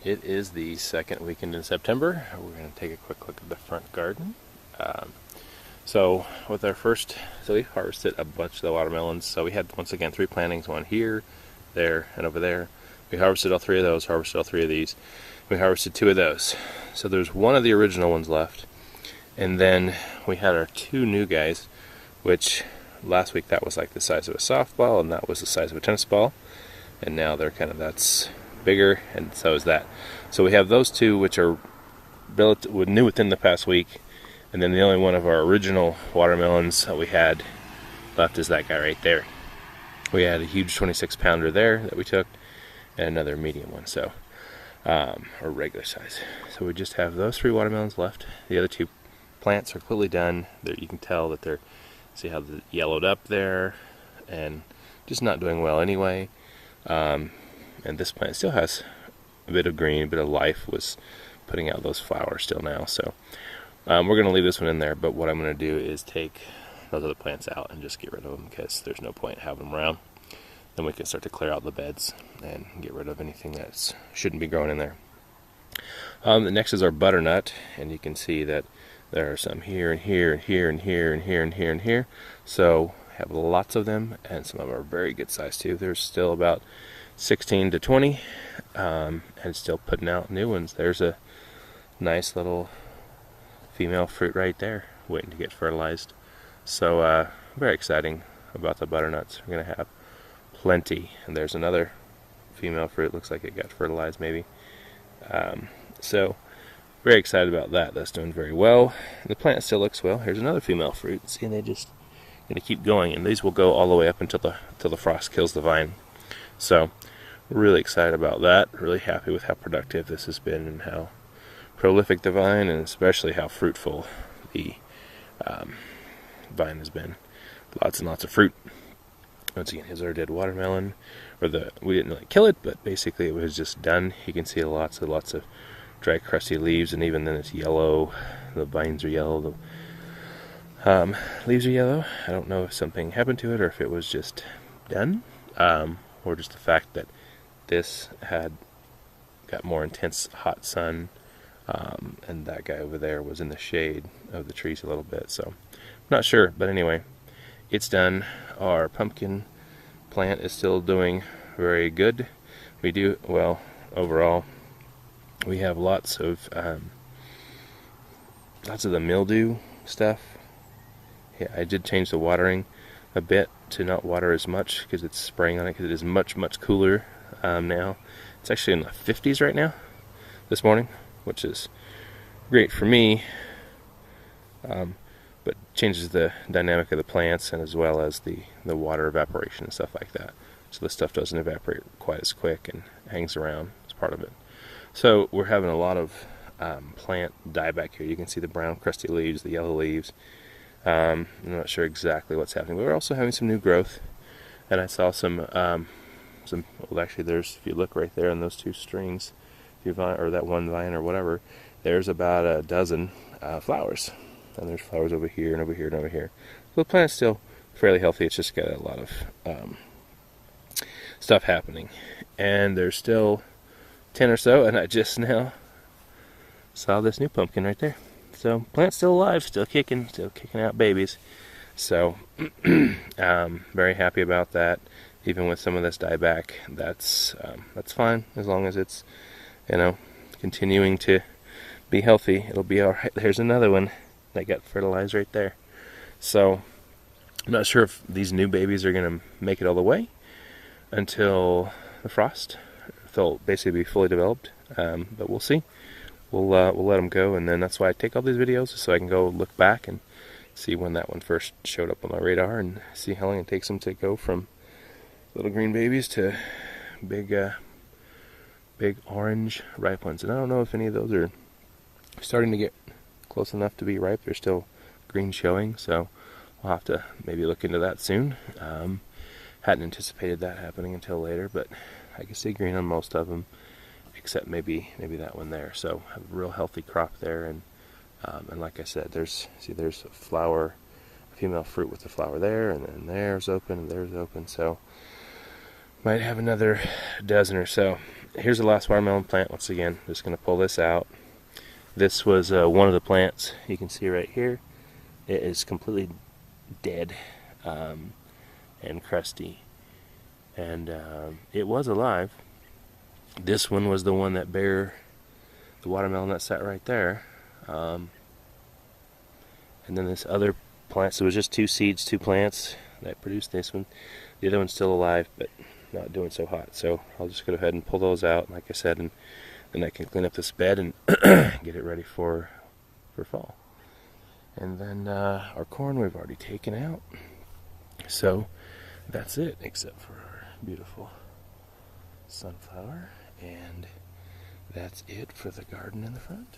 It is the second weekend in September. We're going to take a quick look at the front garden. Um, so with our first, so we harvested a bunch of the watermelons. So we had, once again, 3 plantings, one here, there, and over there. We harvested all 3 of those, harvested all 3 of these. We harvested 2 of those. So there's one of the original ones left. And then we had our 2 new guys, which last week that was like the size of a softball, and that was the size of a tennis ball. And now they're kind of, that's bigger, and so is that. So we have those 2, which are new within the past week, and then the only one of our original watermelons that we had left is that guy right there. We had a huge 26-pounder there that we took, and another medium one, so or regular size. So we just have those 3 watermelons left. The other 2 plants are completely done. You can tell that they're, see how they're yellowed up there, and just not doing well anyway. And this plant still has a bit of green, a bit of life, was putting out those flowers still now. So we're going to leave this one in there, but what I'm going to do is take those other plants out and just get rid of them, because there's no point having them around. Then we can start to clear out the beds and get rid of anything that shouldn't be growing in there. The next is our butternut, and you can see that there are some here and here and here and here and here and here and here. So have lots of them, and some of them are very good size too. There's still about 16 to 20, and still putting out new ones. There's a nice little female fruit right there waiting to get fertilized. So very exciting about the butternuts. We're going to have plenty. And there's another female fruit, looks like it got fertilized maybe. So very excited about that. That's doing very well. The plant still looks well. Here's another female fruit. See, they just going to keep going, and these will go all the way up until the frost kills the vine. So really excited about that. Really happy with how productive this has been, and how prolific the vine, and especially how fruitful the vine has been. Lots and lots of fruit. Once again, here's our dead watermelon, we didn't really kill it, but basically it was just done. You can see lots of dry, crusty leaves, and even then it's yellow. The vines are yellow. The leaves are yellow. I don't know if something happened to it, or if it was just done, or just the fact that this had got more intense hot sun, and that guy over there was in the shade of the trees a little bit. So I'm not sure, but anyway, it's done. Our pumpkin plant is still doing very good. We do well overall. We have lots of the mildew stuff. Yeah, I did change the watering a bit to not water as much, because it's spraying on it, because it is much cooler now. It's actually in the 50s right now this morning, which is great for me, but changes the dynamic of the plants, and as well as the water evaporation and stuff like that. So this stuff doesn't evaporate quite as quick and hangs around as part of it. So we're having a lot of plant dieback here. You can see the brown crusty leaves, the yellow leaves. I'm not sure exactly what's happening, but we're also having some new growth. And I saw well, actually there's, if you look right there on those 2 strings, or that one vine or whatever, there's about a dozen flowers. And there's flowers over here and over here and over here. So the plant's still fairly healthy. It's just got a lot of stuff happening. And there's still 10 or so, and I just now saw this new pumpkin right there. So plant's still alive, still kicking out babies. So very happy about that. Even with some of this dieback, that's fine, as long as it's, continuing to be healthy. It'll be all right. There's another one that got fertilized right there. So I'm not sure if these new babies are going to make it all the way until the frost. They'll basically be fully developed, but we'll see. We'll let them go, and then that's why I take all these videos, so I can go look back and see when that one first showed up on my radar, and see how long it takes them to go from little green babies to big orange ripe ones. And I don't know if any of those are starting to get close enough to be ripe. They're still green showing, so I'll have to maybe look into that soon. Hadn't anticipated that happening until later, but I can see green on most of them, except maybe that one there. So have a real healthy crop there, and like I said, there's a flower, a female fruit with the flower there, and then there's open, and there's open. So might have another dozen or so. here's the last watermelon plant. Once again, just going to pull this out. This was one of the plants. You can see right here. It is completely dead and crusty. And it was alive. This one was the one that bare the watermelon that sat right there. And then this other plant, so it was just 2 seeds, 2 plants that produced this one. The other one's still alive, but not doing so hot. So I'll just go ahead and pull those out, like I said, and then I can clean up this bed and get it ready for fall. And then our corn we've already taken out. So that's it, except for our beautiful sunflower. And that's it for the garden in the front.